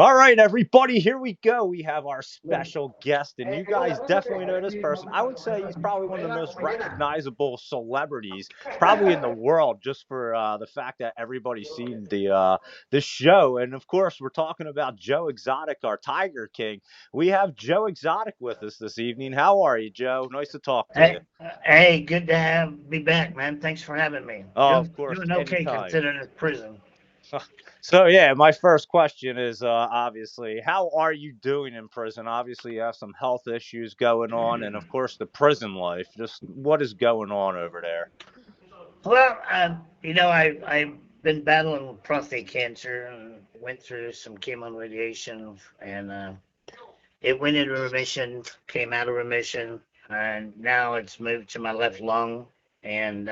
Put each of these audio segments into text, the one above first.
All right, everybody, here we go. We have our special guest, and you guys definitely know this person. I would say he's probably one of the most recognizable celebrities, probably in the world, just for the fact that everybody's seen the show. And of course, we're talking about Joe Exotic, our Tiger King. We have Joe Exotic with us this evening. How are you, Joe? Nice to talk to you. Hey, good to have be back, man. Thanks for having me. Oh, of course, Doing okay anytime. considering it's prison. So yeah, my first question is obviously, how are you doing in prison? Obviously, you have some health issues going on, and of course, the prison life. Just what is going on over there? Well, I've been battling with prostate cancer and went through some chemo and radiation, and it went into remission, came out of remission, and now it's moved to my left lung. And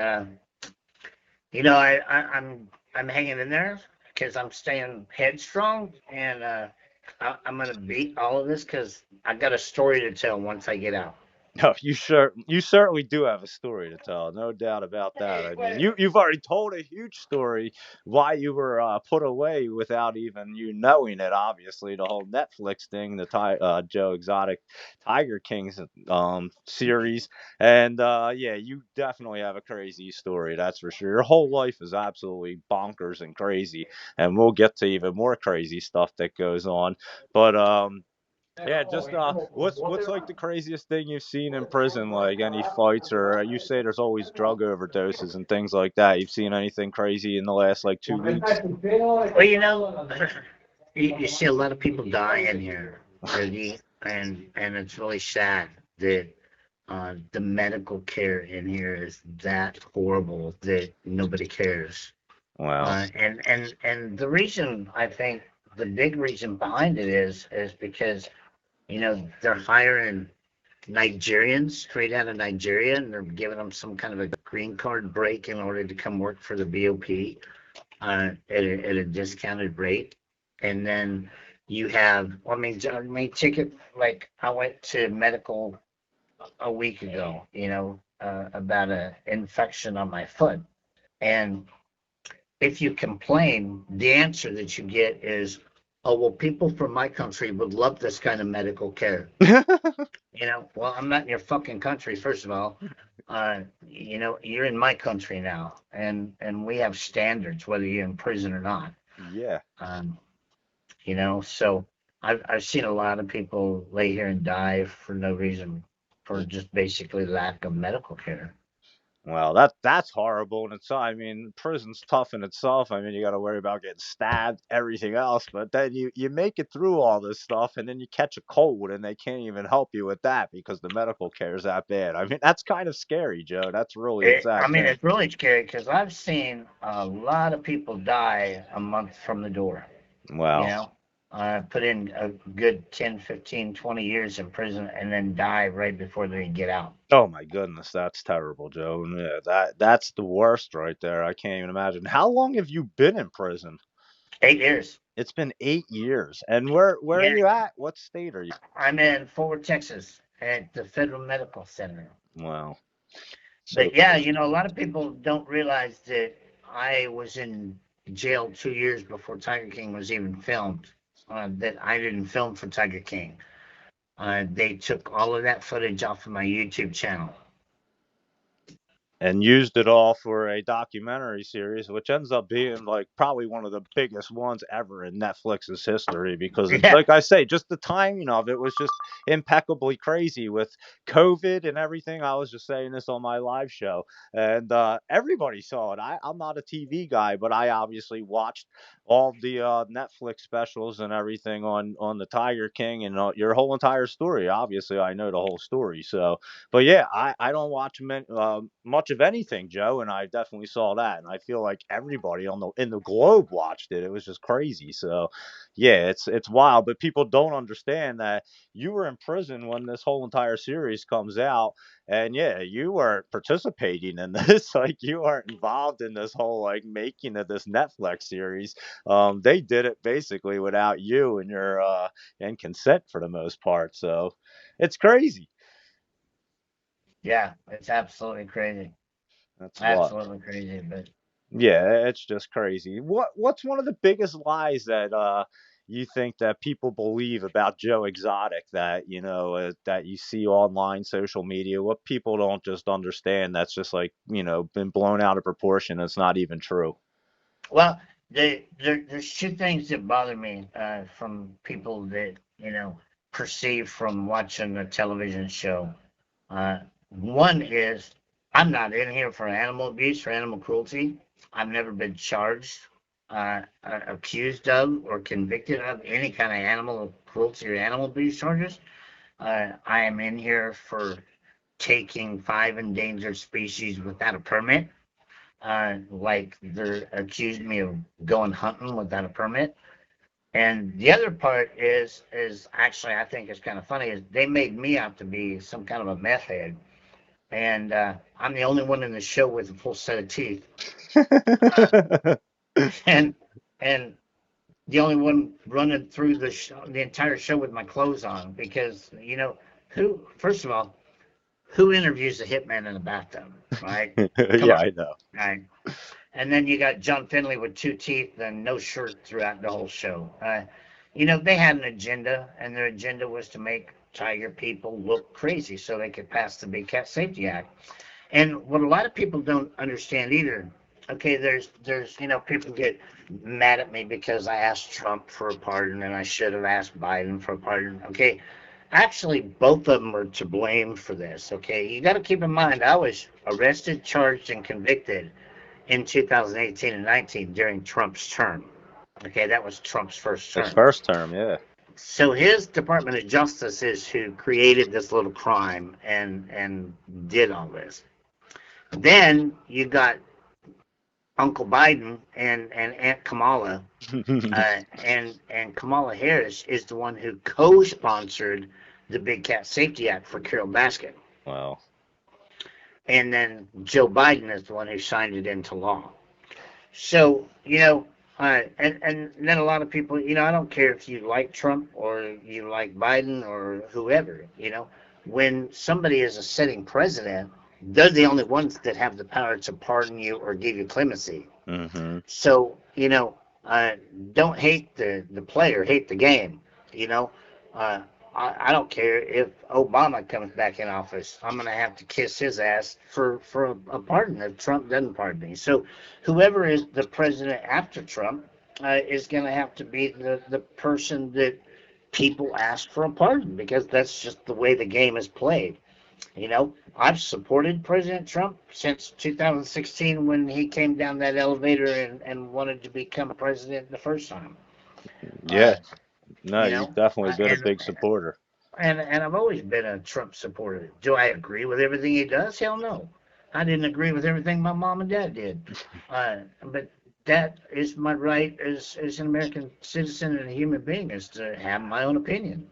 I'm hanging in there because I'm staying headstrong, and I'm gonna beat all of this because I got a story to tell once I get out. No, you certainly do have a story to tell, no doubt about that. I mean, you've already told a huge story why you were put away without even you knowing it. Obviously, the whole Netflix thing, the Joe Exotic Tiger Kings series, and yeah, you definitely have a crazy story. That's for sure. Your whole life is absolutely bonkers and crazy, and we'll get to even more crazy stuff that goes on. But yeah, just what's like the craziest thing you've seen in prison? Like any fights, or you say there's always drug overdoses and things like that. You've seen anything crazy in the last like 2 weeks? Well, you see a lot of people die in here, and it's really sad that the medical care in here is that horrible that nobody cares. Wow. And the reason I think the big reason behind it is because they're hiring Nigerians straight out of Nigeria, and they're giving them some kind of a green card break in order to come work for the BOP at a discounted rate. And then you have, well, I mean, ticket like I went to medical a week ago, about a infection on my foot, and if you complain, the answer that you get is, "Oh, well, people from my country would love this kind of medical care." Well, I'm not in your fucking country, first of all. You're in my country now, and we have standards whether you're in prison or not. Yeah. Um, so I've seen a lot of people lay here and die for no reason, for just basically lack of medical care. Well, that's horrible, and it's I mean, prison's tough in itself. I mean, you got to worry about getting stabbed, everything else, but then you make it through all this stuff, and then you catch a cold, and they can't even help you with that because the medical care is that bad. I mean, that's kind of scary, Joe. That's really a I sad mean, thing. it's really scary because I've seen a lot of people die a month from the door. You Wow. know, put in a good 10, 15, 20 years in prison and then die right before they get out. Oh my goodness, that's terrible, Joe. And yeah, that's the worst right there. I can't even imagine. How long have you been in prison? 8 years. It's been 8 years. And where are Yeah, you at? What state are you? I'm in Fort Texas at the Federal Medical Center. Wow. So But yeah, a lot of people don't realize that I was in jail 2 years before Tiger King was even filmed. That I didn't film for Tiger King. They took all of that footage off of my YouTube channel. and used it all for a documentary series, which ends up being like probably one of the biggest ones ever in Netflix's history because it's Yeah, like I say, just the timing of it was just impeccably crazy with COVID and everything. I was just saying this on my live show, and everybody saw it. I'm not a TV guy, but I obviously watched all the Netflix specials and everything on the Tiger King and your whole entire story. Obviously, I know the whole story, so but yeah, I don't watch much of anything, Joe, and I definitely saw that, and I feel like everybody on the in the globe watched it. It was just crazy. So, yeah, it's wild, but people don't understand that you were in prison when this whole entire series comes out, and yeah, you weren't participating in this, like you weren't involved in this whole like making of this Netflix series. They did it basically without you and your and consent for the most part. So, it's crazy. yeah, it's absolutely crazy. That's what. Absolutely crazy. But Yeah, it's just crazy. What's one of the biggest lies that you think that people believe about Joe Exotic that, that you see online, social media, what people don't just understand, that's just like, been blown out of proportion. It's not even true. Well, there's two things that bother me from people that perceive from watching a television show. One is I'm not in here for animal abuse or animal cruelty. I've never been charged, accused of, or convicted of any kind of animal cruelty or animal abuse charges. I am in here for taking five endangered species without a permit. Like they're accused me of going hunting without a permit. And the other part is actually I think it's kind of funny is they made me out to be some kind of a meth head, and I'm the only one in the show with a full set of teeth, uh, and and the only one running through the entire show with my clothes on because who first of all who interviews a hitman in a bathtub, right? Come Yeah, on, I know. right? And then you got John Finley with two teeth and no shirt throughout the whole show. They had an agenda, and their agenda was to make tiger people look crazy so they could pass the Big Cat Safety Act. And what a lot of people don't understand either, okay, there's people get mad at me because I asked Trump for a pardon and I should have asked Biden for a pardon. Okay, actually, both of them are to blame for this. Okay, you got to keep in mind I was arrested, charged, and convicted in 2018 and 19 during Trump's term. Okay, that was Trump's first His term. first term, yeah. So his Department of Justice is who created this little crime and did all this. Then you got Uncle Biden and Aunt Kamala, and Kamala Harris is the one who co-sponsored the Big Cat Safety Act for Carol Baskin, Well, and then Joe Biden is the one who signed it into law. So, and then a lot of people, I don't care if you like Trump or you like Biden or whoever, when somebody is a sitting president, they're the only ones that have the power to pardon you or give you clemency. hmm So, uh, don't hate the player, hate the game. You know, uh, I don't care if Obama comes back in office. I'm going to have to kiss his ass for a pardon if Trump doesn't pardon me. So, whoever is the president after Trump is going to have to be the person that people ask for a pardon because that's just the way the game is played. I've supported President Trump since 2016 when he came down that elevator and wanted to become president the first time. Yeah. Uh, No, you you've know, definitely uh, been a and big supporter. and I've always been a Trump supporter. Do I agree with everything he does? Hell no. I didn't agree with everything my mom and dad did. But that is my right as an American citizen and a human being is to have my own opinion.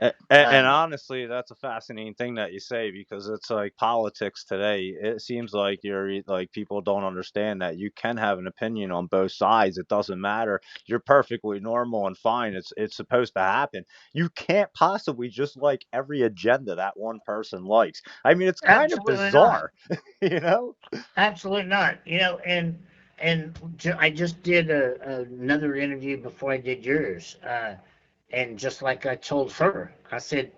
And Uh, honestly, that's a fascinating thing that you say because it's like politics today. It seems like like people don't understand that you can have an opinion on both sides. It doesn't matter. You're perfectly normal and fine. It's supposed to happen. You can't possibly just like every agenda that one person likes. I mean, it's kind of Absolutely not. bizarre, you know? Absolutely not. I just did another interview before I did yours, and just like I told her, I said,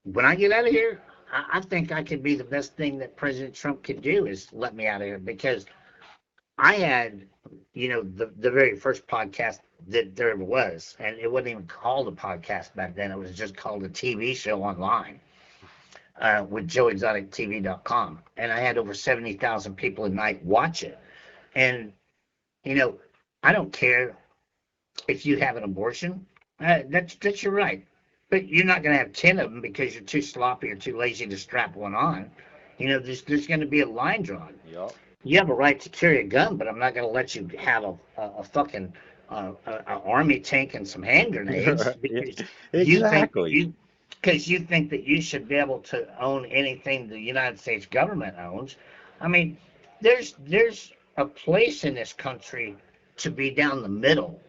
when I get out of here, I think I could be the best thing that President Trump could do is let me out of here because I had, the very first podcast that there ever was, and it wasn't even called a podcast back then. It was just called a TV show online with joeexotictv.com. And I had over 70,000 people a night watch it. And, you know, I don't care if you have an abortion. That's your right. But you're not going to have 10 of them because you're too sloppy or too lazy to strap one on. There's going to be a line drawn. Yep. You have a right to carry a gun, but I'm not going to let you have a fucking army tank and some hand grenades Yeah, because you think that exactly. you because you think that you should be able to own anything the United States government owns. I mean, there's a place in this country to be down the middle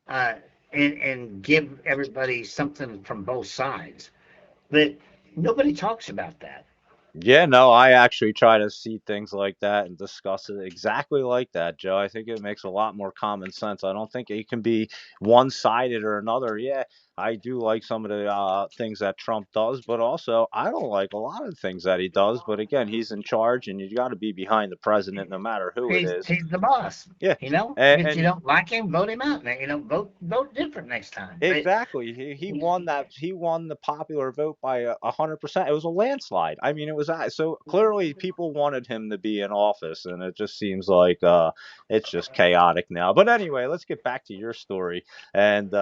uh, and give everybody something from both sides, but nobody talks about that. Yeah, no, I actually try to see things like that and discuss it exactly like that, Joe. I think it makes a lot more common sense. I don't think it can be one sided or another. Yeah, I do like some of the things that Trump does, but also I don't like a lot of things that he does. But again, he's in charge, and you got to be behind the president no matter who it is. He's the boss. Yeah, You know, if you and don't like him, vote him out. You know, vote different next time. But exactly. He won that. He won the popular vote by 100%. It was a landslide. I mean, it was so clearly people wanted him to be in office, and it just seems like it's just chaotic now. But anyway, let's get back to your story and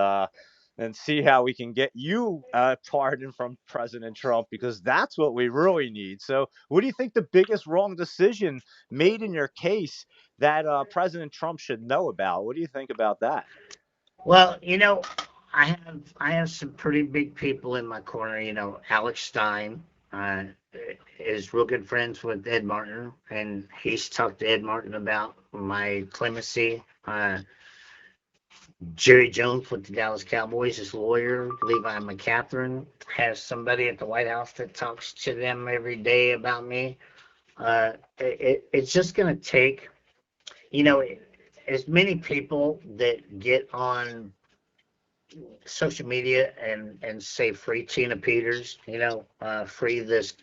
see how we can get you pardoned from President Trump, because that's what we really need. So, what do you think the biggest wrong decision made in your case that President Trump should know about? What do you think about that? well, you know, I have some pretty big people in my corner. You know, Alex Stein uh, is real good friends with Ed Martin, and he's talked to Ed Martin about my clemency. Jerry Jones with the Dallas Cowboys, his lawyer, Levi McCatherine, has somebody at the White House that talks to them every day about me. It's just going to take, you know, as many people that get on social media and say free Tina Peters, you know, free this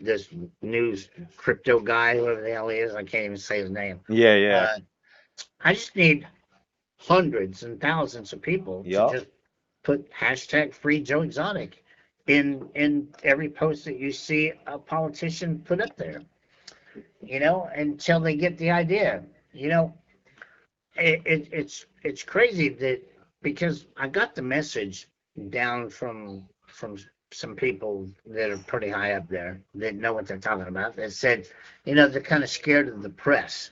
news crypto guy, whoever the hell he is, I can't even say his name. Yeah, yeah. Uh, I just need hundreds and thousands of people to Yup. just put hashtag free Joe Exotic in every post that you see a politician put up there, you know, until they get the idea. You know, it's crazy that because I got the message down from some people that are pretty high up there that know what they're talking about that said, you know, they're kind of scared of the press.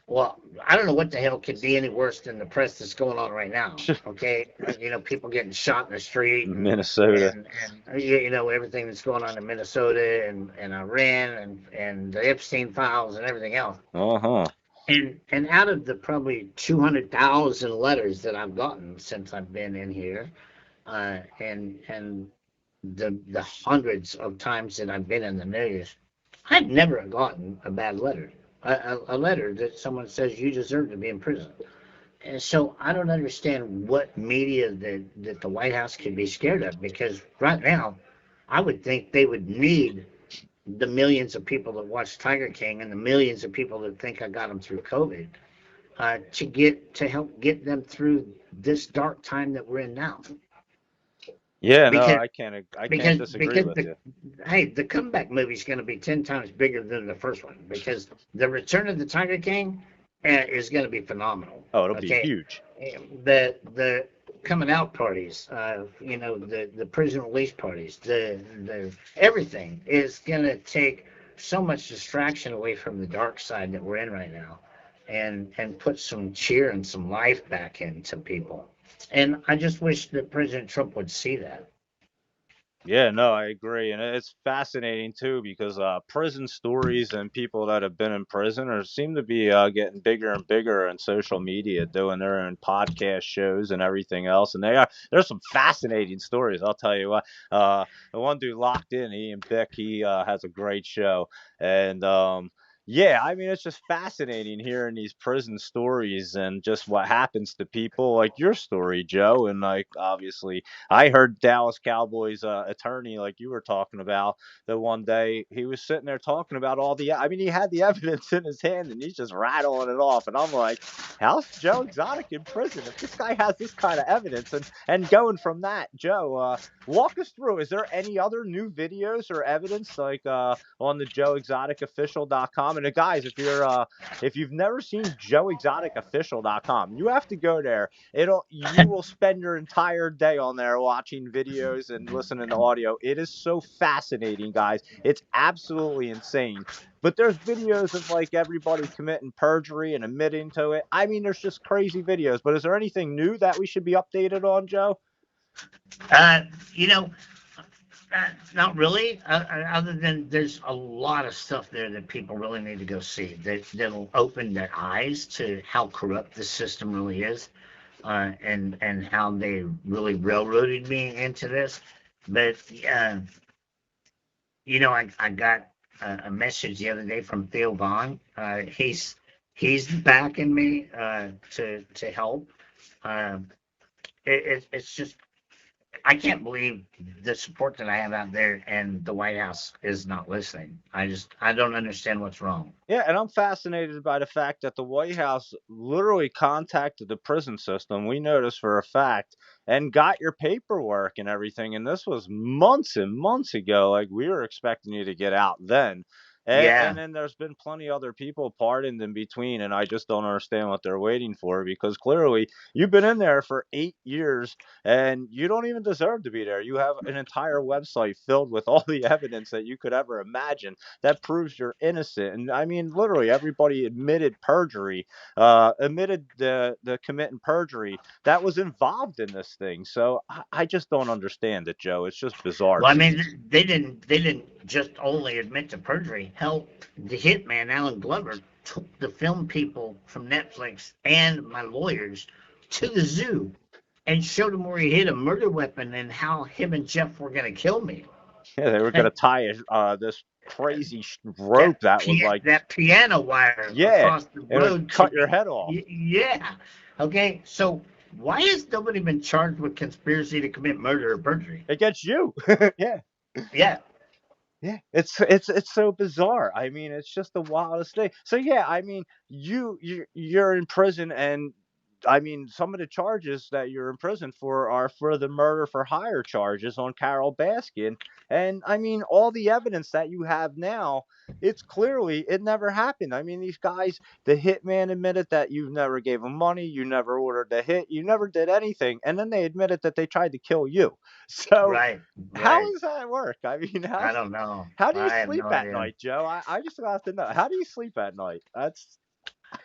Well, I don't know what the hell could be any worse than the press that's going on right now. Okay, you know, people getting shot in the street Minnesota. and you know everything that's going on in Minnesota and Iran and the Epstein files and everything else. Uh-huh. And out of the probably 200,000 letters that I've gotten since I've been in here, and the hundreds of times that I've been in the news, I've never gotten a bad letter. A letter that someone says you deserve to be in prison. And so I don't understand what media that the White House could be scared of, because right now I would think they would need the millions of people that watch Tiger King and the millions of people that think I got them through COVID to help get them through this dark time that we're in now. Yeah, no, Because I can't because disagree because with the you. hey, the comeback movie is going to be 10 times bigger than the first one, because the Return of the Tiger King is going to be phenomenal. Oh, it'll be Okay, huge. the coming out parties, you know, the prison release parties, the everything is going to take so much distraction away from the dark side that we're in right now, and put some cheer and some life back into people. And I just wish that President Trump would see that. Yeah, no, I agree, and it's fascinating too because prison stories and people that have been in prison or seem to be getting bigger and bigger on social media, doing their own podcast shows and everything else. And there's some fascinating stories. I'll tell you what. The one dude locked in, Ian Bick, he has a great show, and yeah, I mean, it's just fascinating hearing these prison stories and just what happens to people, like your story, Joe, and like obviously I heard Dallas Cowboys attorney, like you were talking about, the one day he was sitting there talking about all the. I mean, he had the evidence in his hand, and he's just rattling it off, and I'm like, how's Joe Exotic in prison if this guy has this kind of evidence? And going from that, Joe, walk us through. Is there any other new videos or evidence like on the joeexoticofficial.com? And guys, if you've never seen joeexoticofficial.com, you have to go there. You will spend your entire day on there watching videos and listening to audio. It is so fascinating, guys. It's absolutely insane. But there's videos of like everybody committing perjury and admitting to it. I mean, there's just crazy videos. But is there anything new that we should be updated on, Joe? Uh, you know, not really. Other than there's a lot of stuff there that people really need to go see that'll open their eyes to how corrupt the system really is, and how they really railroaded me into this. But you know, I got a message the other day from Theo Vaughn. He's backing me to help. Um, it's just I can't believe the support that I have out there, and the White House is not listening. I don't understand what's wrong. Yeah, and I'm fascinated by the fact that the White House literally contacted the prison system. We noticed for a fact and got your paperwork and everything. And this was months and months ago. Like we were expecting you to get out then. And Yeah, then there's been plenty other people pardoned in between, and I just don't understand what they're waiting for because clearly you've been in there for 8 years and you don't even deserve to be there. You have an entire website filled with all the evidence that you could ever imagine that proves you're innocent. And I mean, literally, everybody admitted perjury, admitted the committing perjury that was involved in this thing. So I just don't understand it, Joe. It's just bizarre well, I to me. mean, they didn't just only admit to perjury. Hell, the hitman Alan Glover took the film people from Netflix and my lawyers to the zoo and showed them where he hid a murder weapon and how him and Jeff were going to kill me. Yeah, they were gonna tie this crazy rope that that was like, that piano wire yeah, across the it would road to cut your me. head off. Yeah. Okay. So why has nobody been charged with conspiracy to commit murder or perjury? Against you. Yeah. Yeah. Yeah, it's so bizarre. I mean, it's just the wildest thing. So yeah, I mean, you're in prison, and I mean, some of the charges that you're in prison for are for the murder for hire charges on Carol Baskin, and I mean, all the evidence that you have now, it's clearly it never happened. I mean, these guys, the hitman admitted that you never gave them money, you never ordered the hit, you never did anything, and then they admitted that they tried to kill you. So Right. how Right. does that work? I mean, I don't know. how do you I have no sleep at idea. night, Joe? I just have to know. How do you sleep at night? That's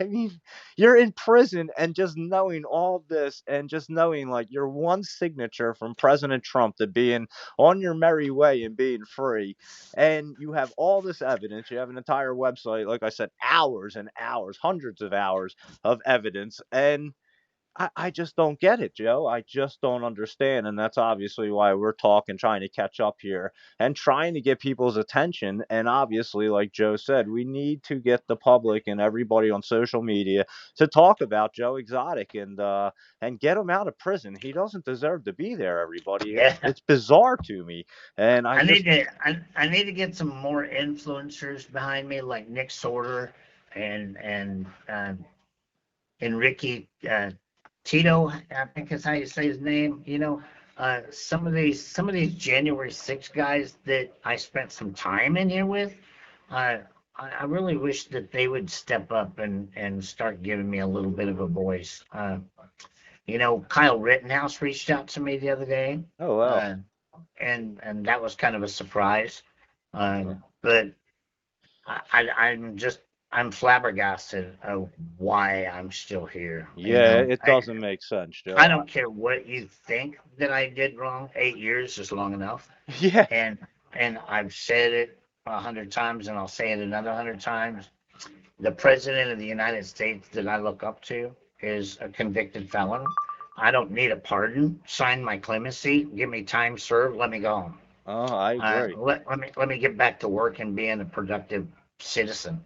I mean, you're in prison and just knowing all this and just knowing like your one signature from President Trump to being on your merry way and being free. And you have all this evidence. You have an entire website, like I said, hours and hours, hundreds of hours of evidence. And I just don't get it, Joe. I just don't understand. And that's obviously why we're talking, trying to catch up here and trying to get people's attention. And obviously, like Joe said, we need to get the public and everybody on social media to talk about Joe Exotic and get him out of prison. He doesn't deserve to be there, everybody. It's Yeah. it's bizarre to me. And I just I need to get some more influencers behind me like Nick Sorter and Enrique Tito, I think is how you say his name. Some of these January 6th guys that I spent some time in here with. Uh, I really wish that they would step up and start giving me a little bit of a voice. Kyle Rittenhouse reached out to me the other day, oh well. uh, and that was kind of a surprise. But I'm flabbergasted of why I'm still here. Yeah, it doesn't make sense, I Joe. don't care what you think that I did wrong. 8 years is long enough, Yeah. and I've said it 100 times, and I'll say it another 100 times. The president of the United States that I look up to is a convicted felon. I don't need a pardon. Sign my clemency. Give me time served. Let me go home. Oh, I agree. Let me get back to work and being a productive citizen.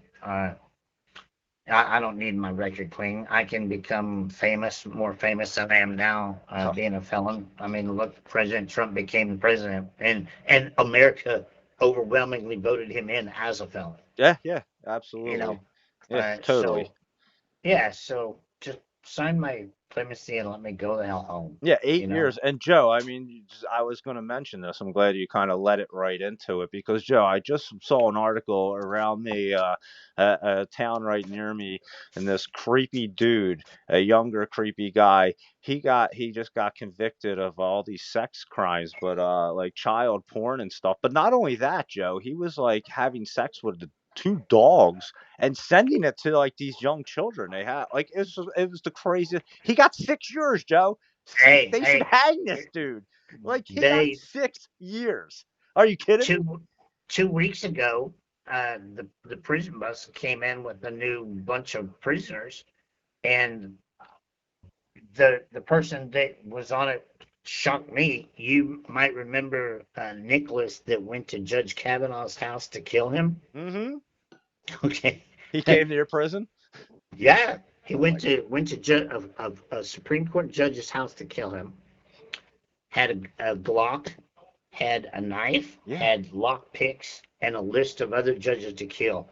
I don't need my record clean. I can become famous, more famous than I am now, being a felon. I mean, look, President Trump became the president, and America overwhelmingly voted him in as a felon. Yeah, yeah, You absolutely. know, Yeah, totally. so yeah, so just sign my clemency and let me go the hell home. Yeah, You 8 know, years. And Joe, I mean, I was going to mention this. I'm glad you kind of let it right into it because Joe, I just saw an article around me, a town right near me, and this creepy dude, a younger creepy guy, he just got convicted of all these sex crimes, but like child porn and stuff. But not only that, Joe, he was like having sex with the two dogs and sending it to like these young children. They had like it was the craziest. He got 6 years, Joe. hey, They should hey, hang this dude. Like he got they 6 years. Are you kidding me? two 2 weeks ago, the prison bus came in with a new bunch of prisoners, and the person that was on it shocked me. You might remember Nicholas that went to Judge Kavanaugh's house to kill him. Mm-hmm. Okay. He came to your prison. Yeah, he Oh my God. went to a Supreme Court judge's house to kill him. Had a Glock, had a knife, Yeah. had lock picks, and a list of other judges to kill,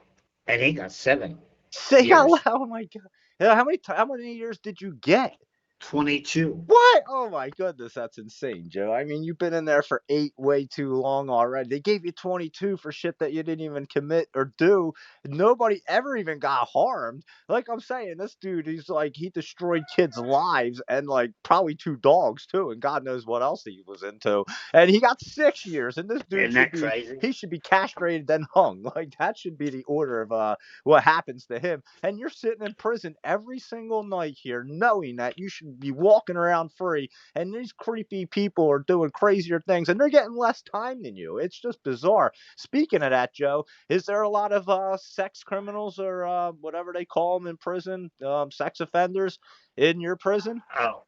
and he got seven Say out loud. years, Oh my God. Yeah, how many years did you get? 22. What? Oh my goodness, that's insane, Joe. I mean, you've been in there for 8 way too long already. They gave you 22 for shit that you didn't even commit or do. Nobody ever even got harmed. Like I'm saying, this dude, he's like he destroyed kids' lives and like probably 2 dogs too, and God knows what else he was into. And he got 6 years, and this dude Isn't should that be crazy? he should be castrated then hung. Like that should be the order of what happens to him. And you're sitting in prison every single night here, knowing that you should be walking around free, and these creepy people are doing crazier things, and they're getting less time than you. It's just bizarre. Speaking of that, Joe, is there a lot of sex criminals or whatever they call them in prison, sex offenders in your prison? Oh,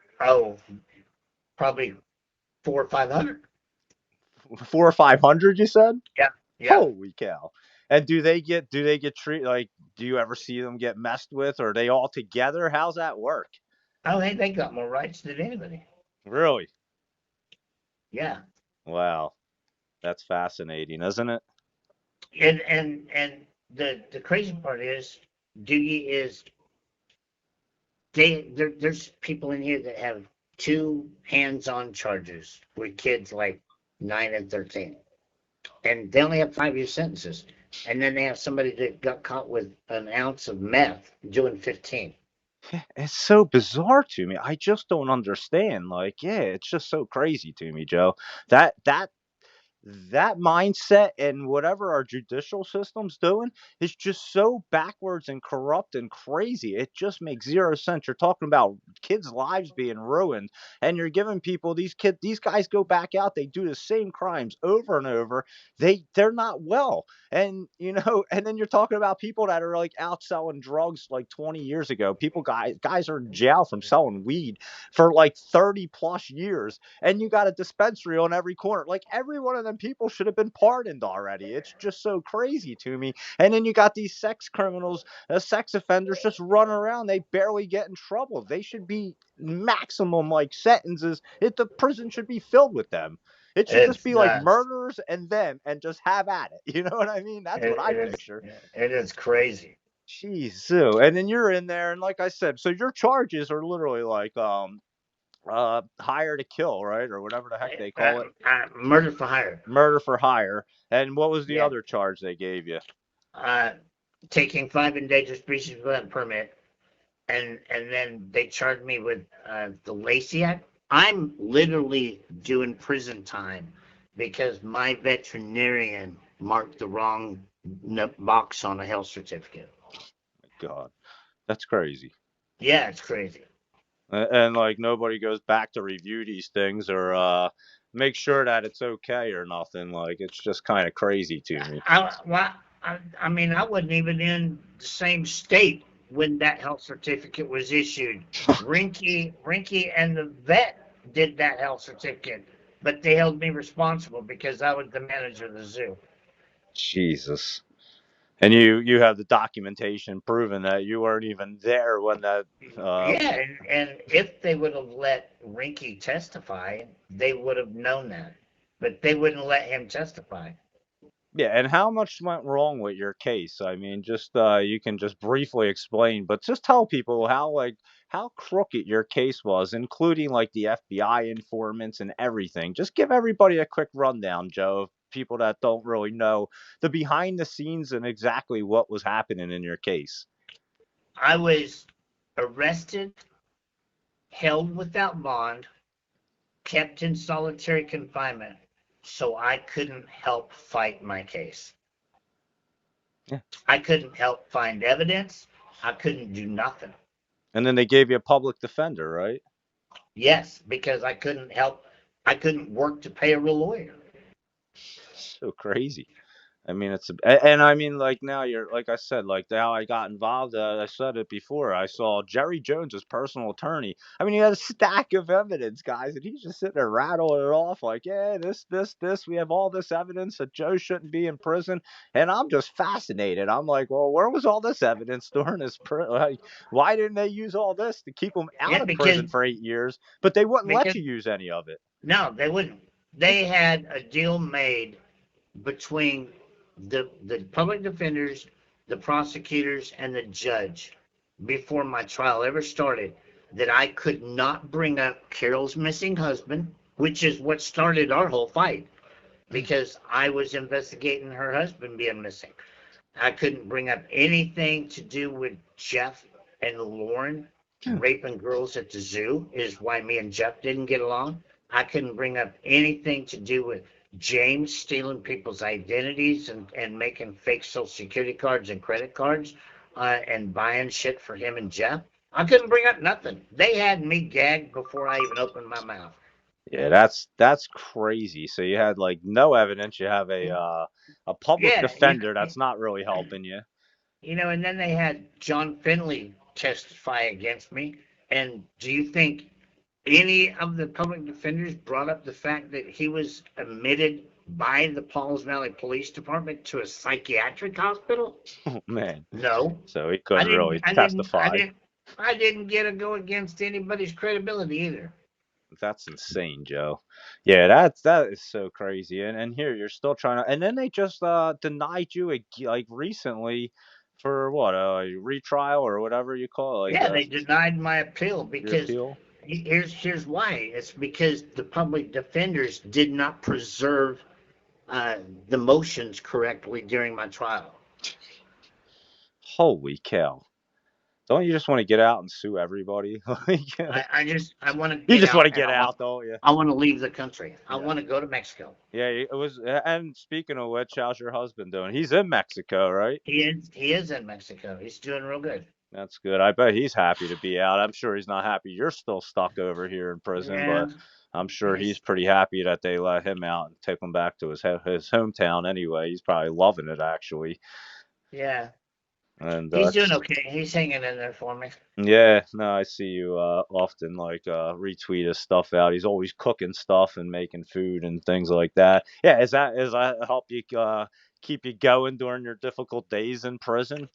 probably 400 or 500. 400 or 500, you said? Yeah, yeah. Holy cow! And do they get treated like? Do you ever see them get messed with? Or are they all together? How's that work? Oh, they got more rights than anybody. Really? Yeah, Wow, that's fascinating, isn't it? and the crazy part is, Doogie is there's people in here that have two hands-on charges with kids like 9 and 13, and they only have 5 year sentences. And then they have somebody that got caught with an ounce of meth doing 15. It's so bizarre to me. I just don't understand. Like, yeah, it's just so crazy to me, Joe. That mindset and whatever our judicial system's doing is just so backwards and corrupt and crazy. It just makes zero sense. You're talking about kids' lives being ruined, and you're giving people these guys go back out, they do the same crimes over and over. They're not well. And and then you're talking about people that are like out selling drugs like 20 years ago. Guys are in jail from selling weed for like 30 plus years, and you got a dispensary on every corner. Like every one of them people should have been pardoned already. It's just so crazy to me. And then you got these sex criminals, sex offenders just running around. They barely get in trouble. They should be maximum like sentences. The prison should be filled with them. It should just It's be like nuts. murderers and them and just have at it. You know what I mean? That's what I It is picture. it is crazy. Jeez, so and then you're in there, and like I said, so your charges are literally like hire to kill, right? Or whatever the heck they call it. Murder for hire. Murder for hire. And what was the Yeah. other charge they gave you? Uh, Taking five endangered species without a permit, and then they charged me with the Lacey Act. I'm literally doing prison time because my veterinarian marked the wrong box on a health certificate. God, that's crazy. Yeah, it's crazy. And like nobody goes back to review these things or make sure that it's okay or nothing. Like it's just kind of crazy to me. Well, I mean, I wasn't even in the same state when that health certificate was issued. Rinky, and the vet did that health certificate, but they held me responsible because I was the manager of the zoo. Jesus. And you have the documentation proving that you weren't even there when that Yeah, and if they would have let Rinky testify, they would have known that, but they wouldn't let him testify. yeah, and how much went wrong with your case? I mean, just you can just briefly explain, but just tell people how crooked your case was, including like the FBI informants and everything. Just give everybody a quick rundown, Joe, of people that don't really know the behind the scenes and exactly what was happening in your case. I was arrested, held without bond, kept in solitary confinement, so I couldn't help fight my case. Yeah. I couldn't help find evidence. I couldn't do nothing. And then they gave you a public defender, right? Yes, because I couldn't help. I couldn't work to pay a real lawyer. So crazy. I mean, and I mean, like now you're like I said, like how I got involved. I said it before. I saw Jerry Jones's personal attorney. I mean, he had a stack of evidence, guys, and he's just sitting there rattling it off like, yeah, this. We have all this evidence that Joe shouldn't be in prison, and I'm just fascinated. I'm like, well, where was all this evidence during his like, why didn't they use all this to keep him out Yeah, of prison for 8 years? But they wouldn't let because you use any of it. no, they wouldn't. They had a deal made between the public defenders, the prosecutors, and the judge before my trial ever started that I could not bring up Carol's missing husband, which is what started our whole fight because I was investigating her husband being missing. I couldn't bring up anything to do with Jeff and Lauren raping girls at the zoo, is why me and Jeff didn't get along. I couldn't bring up anything to do with James stealing people's identities and making fake social security cards and credit cards and buying shit for him and Jeff. I couldn't bring up nothing. They had me gagged before I even opened my mouth. Yeah, that's crazy. So you had like no evidence. You have a public Yeah, defender that's not really helping you. and then they had John Finley testify against me. And do you think any of the public defenders brought up the fact that he was admitted by the Pauls Valley Police Department to a psychiatric hospital? Oh, man. No. So he I couldn't didn't really I didn't I testify. didn't I didn't get to go against anybody's credibility either. That's insane, Joe. Yeah, that is so crazy. And here you're still trying to. And then they just denied you like recently for what a retrial or whatever you call it, like Yeah, they denied my appeal your because appeal. here's why. It's because the public defenders did not preserve the motions correctly during my trial. Holy cow! Don't you just want to get out and sue everybody? Like, I want to you get just want out to and get out, don't you? I want to leave the country. I Yeah. want to go to Mexico. Yeah, it was. And speaking of which, how's your husband doing? He's in Mexico, right? He is in Mexico. He's doing real good. That's good. I bet he's happy to be out. I'm sure he's not happy you're still stuck over here in prison, Yeah, but I'm sure he's he's pretty happy that they let him out and take him back to his hometown anyway. He's probably loving it actually. yeah, And he's doing okay. He's hanging in there for me. yeah, no, I see you often like retweet his stuff out. He's always cooking stuff and making food and things like that. Yeah, is that help you keep you going during your difficult days in prison?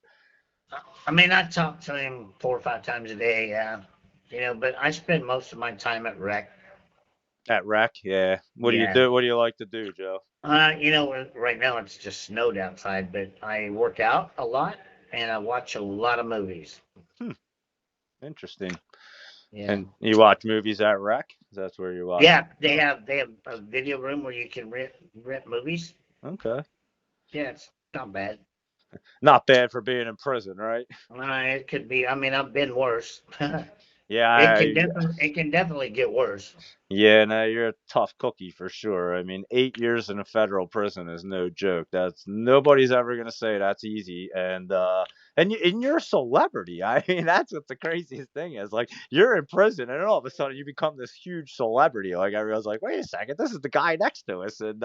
I mean, I talk to him 4 or 5 times a day. Yeah, but I spend most of my time at rec. At rec, yeah. What do you Yeah. do? What do you like to do, Joe? Right now it's just snowed outside, but I work out a lot and I watch a lot of movies. Hmm, interesting. Yeah. And you watch movies at rec? That's where you watch Yeah, them. they have a video room where you can rent movies. Okay. Yeah, it's not bad. Not bad for being in prison, right? It could be. I mean, I've been worse. Yeah, It can definitely get worse. yeah, no, you're a tough cookie for sure. I mean, 8 years in a federal prison is no joke. That's nobody's ever gonna say that's easy. And you're a celebrity. I mean, that's what the craziest thing is. Like you're in prison, and then all of a sudden you become this huge celebrity. Like everyone's like, wait a second, this is the guy next to us, and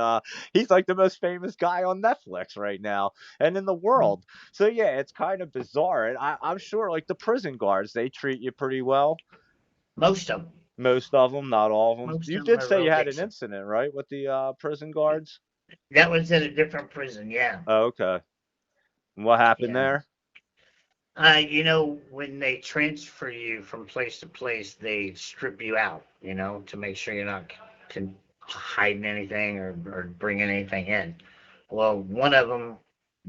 he's like the most famous guy on Netflix right now and in the world. So yeah, it's kind of bizarre. And I'm sure like the prison guards, they treat you pretty well. Most of them. Most of them, not all of them. Most You of them did are say real you had an decent. incident, right, with the prison guards? That was at a different prison. Yeah. Oh, okay. What happened Yeah. there? When they transfer you from place to place, they strip you out, to make sure you're not hiding anything or bringing anything in. Well, one of them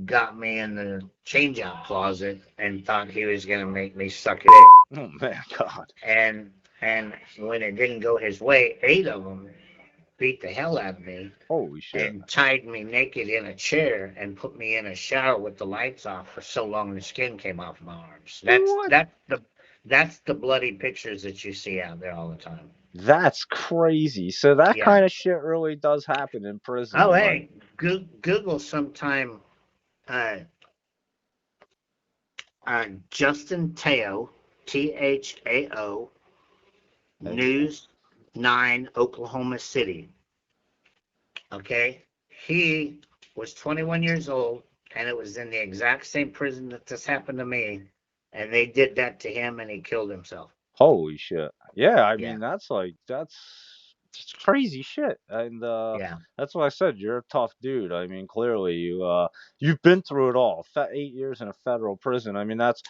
got me in the change-out closet and thought he was going to make me suck it. Oh man, God. And when it didn't go his way, 8 of them beat the hell out of me Holy shit. and tied me naked in a chair and put me in a shower with the lights off for so long the skin came off my arms. That's What? that's the that's the bloody pictures that you see out there all the time. That's crazy. So that Yeah. kind of shit really does happen in Oh, prison. Like, hey, Google sometime uh, Justin Teo, Thao, hey, News 9, Oklahoma City. Okay, he was 21 years old, and it was in the exact same prison that this happened to me, and they did that to him, and he killed himself. Holy shit. Yeah, I Yeah, mean that's just crazy shit. And yeah. that's why I said you're a tough dude. I mean, clearly you've been through it all. 8 years in a federal prison. I mean, that's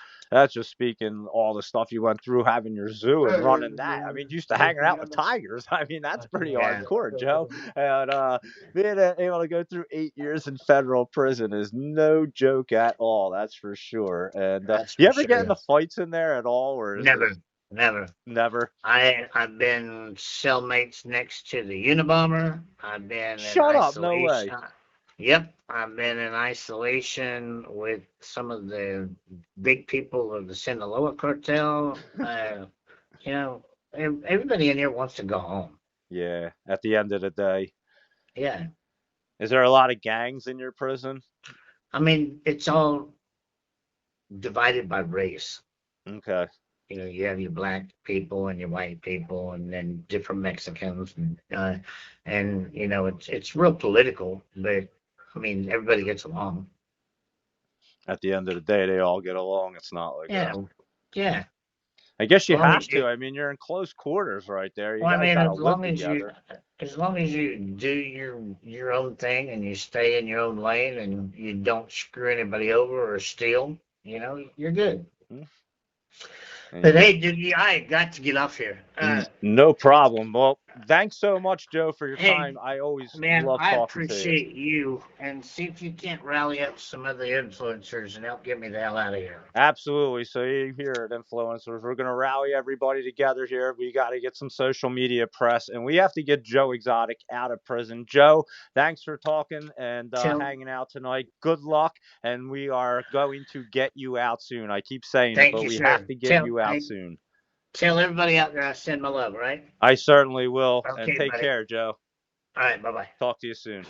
just speaking all the stuff you went through having your zoo and running that. I mean, you used to hanging out with tigers. I mean, that's pretty Yeah, hardcore, Joe. And being able to go through 8 years in federal prison is no joke at all. That's for sure. And that's you for ever get sure. into fights in there at all, or is it Never, never. never? I've been cellmates next to the Unabomber. I've been in Shut up! No way. isolation. Yep, I've been in isolation with some of the big people of the Sinaloa cartel. You know, everybody in here wants to go home. Yeah. At the end of the day, Yeah, is there a lot of gangs in your prison? I mean, it's all divided by race. Okay. You know, you have your black people and your white people, and then different Mexicans, and you know, it's real political, but I mean, everybody gets along. At the end of the day, they all get along. It's not like Yeah, yeah. I guess As you long have as to. you, I mean, you're in close quarters right there. You well, I guys mean, got to live together. as long as you do your own thing and you stay in your own lane and you don't screw anybody over or steal, you know, you're good. Hmm? And But hey, dude, I got to get off here. no problem. Well, thanks so much, Joe, for your Hey, time. I always man, love I talking to you. appreciate you, and see if you can't rally up some other influencers and help get me the hell out of here. Absolutely. So you here at Influencers, we're going to rally everybody together here. We got to get some social media press, and we have to get Joe Exotic out of prison. Joe, thanks for talking and Tell, hanging out tonight. Good luck, and we are going to get you out soon. I keep saying it, thank but you, we have sir. to get you out soon. Tell everybody out there I send my love. All right. I certainly will. And Okay, take buddy. care, Joe. All right. Bye bye. Talk to you soon.